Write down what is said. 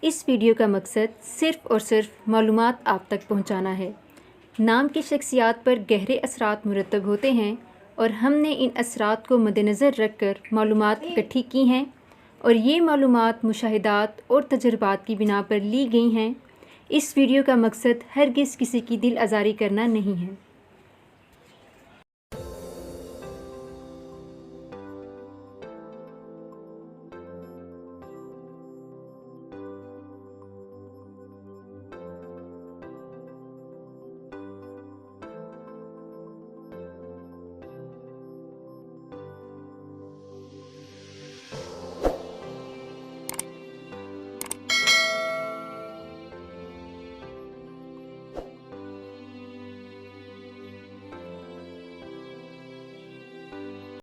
इस वीडियो का मकसद सिर्फ़ और सिर्फ मालूमात आप तक पहुंचाना है। नाम की शख्सियात पर गहरे असरात मुरतब होते हैं और हमने इन असरात को मद्देनज़र रख कर मालूमात इकट्ठी की हैं और ये मालूमात मुशाहिदात और तजुर्बात की बिना पर ली गई हैं। इस वीडियो का मकसद हरगिज़ किसी की दिल आज़ारी करना नहीं है।